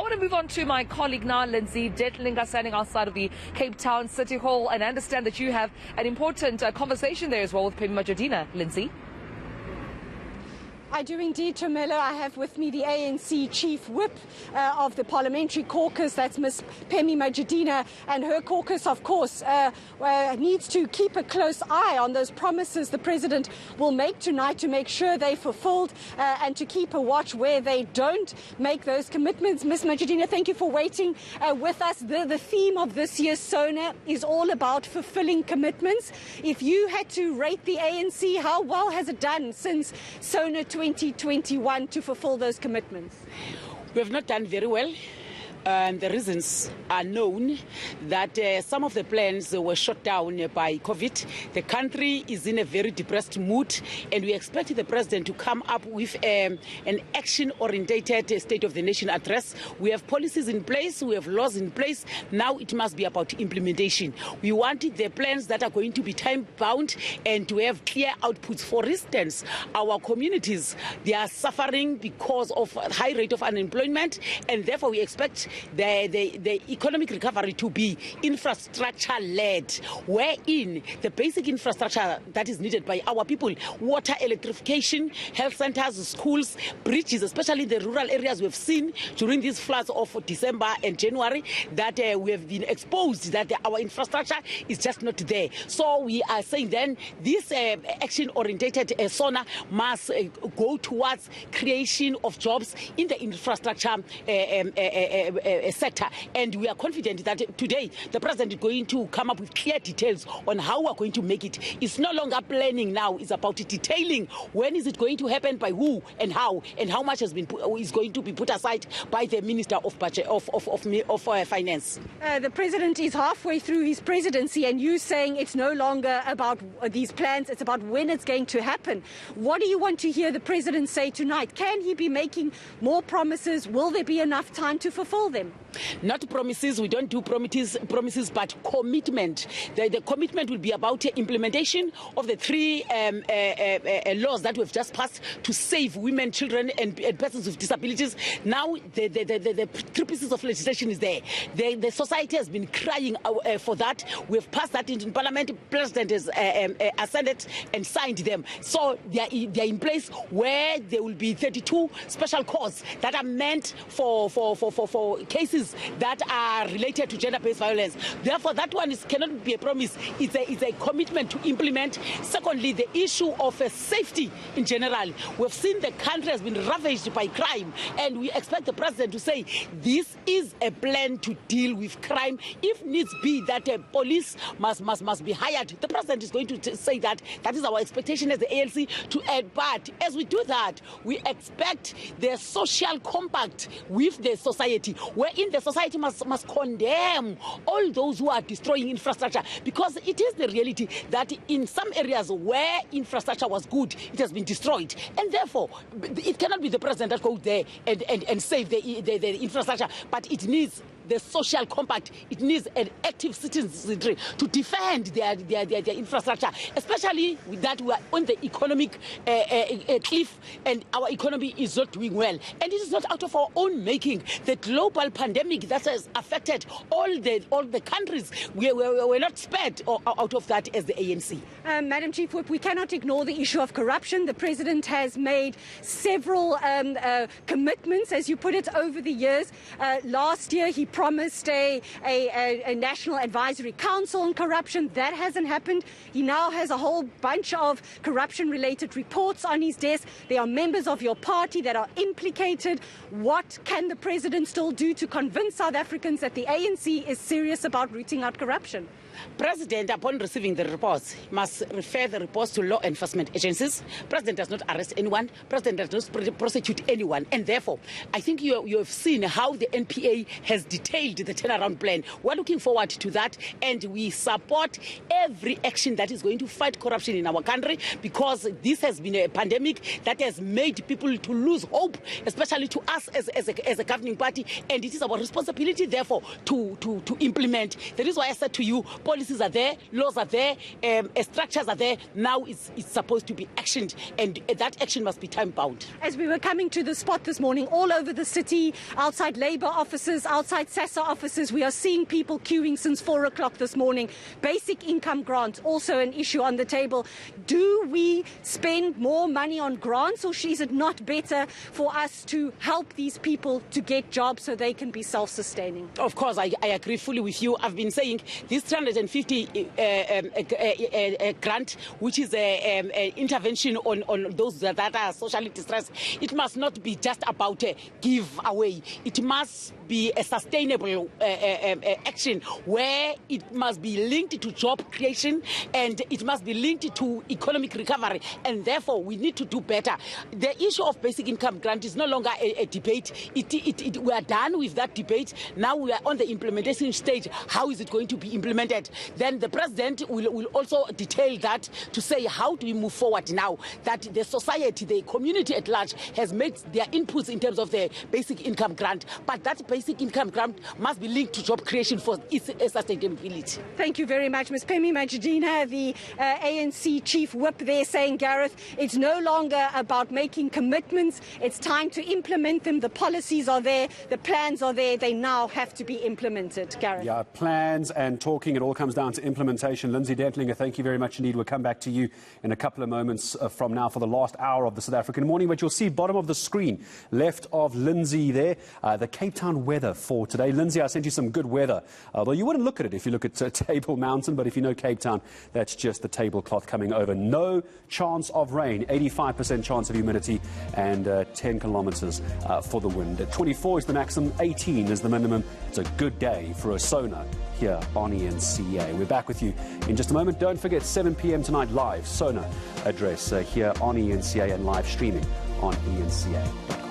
want to move on to my colleague now, Lindsay Detlinga, standing outside of the Cape Town City Hall, and I understand that you have an important conversation there as well with Pemmy Majodina. Lindsay? I do indeed, Tamela. I have with me the ANC Chief Whip of the Parliamentary Caucus, that's Ms. Pemmy Majodina, and her caucus, of course, needs to keep a close eye on those promises the President will make tonight to make sure they're fulfilled and to keep a watch where they don't make those commitments. Ms. Majodina, thank you for waiting with us. The theme of this year's SONA is all about fulfilling commitments. If you had to rate the ANC, how well has it done since SONA 2021 to fulfill those commitments? We have not done very well. And the reasons are known that some of the plans were shut down by COVID. The country is in a very depressed mood, and we expect the President to come up with an action-orientated State of the Nation address. We have policies in place, we have laws in place. Now it must be about implementation. We wanted the plans that are going to be time-bound and to have clear outputs. For instance, our communities, they are suffering because of a high rate of unemployment, and therefore we expect the economic recovery to be infrastructure-led, wherein the basic infrastructure that is needed by our people, water, electrification, health centers, schools, bridges, especially in the rural areas. We've seen during these floods of December and January that we have been exposed that our infrastructure is just not there. So we are saying then this action-orientated SONA must go towards creation of jobs in the infrastructure sector, and we are confident that today the President is going to come up with clear details on how we are going to make it. It's no longer planning now, it's about detailing when is it going to happen, by who and how much is going to be put aside by the Minister of Budget of Finance. The President is halfway through his presidency, and you saying it's no longer about these plans, it's about when it's going to happen. What do you want to hear the President say tonight? Can he be making more promises? Will there be enough time to fulfill them? Not promises, we don't do promises, but commitment. The commitment will be about implementation of the three laws that we've just passed to save women, children and persons with disabilities. Now the three pieces of legislation is there. The society has been crying for that. We've passed that in Parliament. The President has ascended and signed them. So they are in place, where there will be 32 special courts that are meant for cases that are related to gender-based violence. Therefore, that one cannot be a promise. It's a commitment to implement. Secondly, the issue of safety in general. We've seen the country has been ravaged by crime, and we expect the President to say this is a plan to deal with crime. If needs be that police must be hired, the President is going to say that. That is our expectation as the ANC to add. But as we do that, we expect the social compact with the society, wherein the society must condemn all those who are destroying infrastructure, because it is the reality that in some areas where infrastructure was good, it has been destroyed, and therefore it cannot be the President that goes there and save the infrastructure, but it needs the social compact. It needs an active citizenry to defend their infrastructure, especially with that we are on the economic cliff, and our economy is not doing well. And it is not out of our own making. The global pandemic that has affected all the countries, we're not spared out of that as the ANC. Madam Chief Whip, we cannot ignore the issue of corruption. The President has made several commitments, as you put it, over the years. Last year he promised a National Advisory Council on corruption. That hasn't happened. He now has a whole bunch of corruption-related reports on his desk. There are members of your party that are implicated. What can the President still do to convince South Africans that the ANC is serious about rooting out corruption? President, upon receiving the reports, must refer the reports to law enforcement agencies. President does not arrest anyone. President does not prosecute anyone. And therefore, I think you have seen how the NPA has detailed the turnaround plan. We're looking forward to that, and we support every action that is going to fight corruption in our country, because this has been a pandemic that has made people to lose hope, especially to us as a governing party, and it is our responsibility, therefore, to implement. That is why I said to you, policies are there, laws are there, structures are there. Now it's supposed to be actioned, and that action must be time-bound. As we were coming to the spot this morning, all over the city, outside Labour offices, outside SASSA offices, we are seeing people queuing since 4 o'clock this morning. Basic income grants, also an issue on the table. Do we spend more money on grants, or is it not better for us to help these people to get jobs so they can be self-sustaining? Of course, I agree fully with you. I've been saying this 350 grant, which is an intervention on those that are socially distressed, it must not be just about a giveaway. It must be a sustainable action where it must be linked to job creation, and it must be linked to economic recovery, and therefore we need to do better. The issue of basic income grant is no longer a debate. We are done with that debate. Now we are on the implementation stage. How is it going to be implemented? Then the president will also detail that to say how do we move forward now that the society, the community at large has made their inputs in terms of the basic income grant. But that basic income grant must be linked to job creation for its sustainability. Thank you very much, Ms. Pemmy Majodina, the ANC chief whip there, saying, Gareth, it's no longer about making commitments. It's time to implement them. The policies are there. The plans are there. They now have to be implemented. Gareth. Yeah, plans and talking, it all comes down to implementation. Lindsay Dentlinger, thank you very much indeed. We'll come back to you in a couple of moments from now for the last hour of the South African morning. But you'll see bottom of the screen, left of Lindsay there, the Cape Town weather for today. Lindsay, I sent you some good weather. Although you wouldn't look at it if you look at Table Mountain, but if you know Cape Town, that's just the tablecloth coming over. No chance of rain, 85% chance of humidity, and 10 kilometers for the wind. 24 is the maximum, 18 is the minimum. It's a good day for a SONA here on eNCA. We're back with you in just a moment. Don't forget, 7 p.m. tonight, live SONA address here on eNCA and live streaming on eNCA.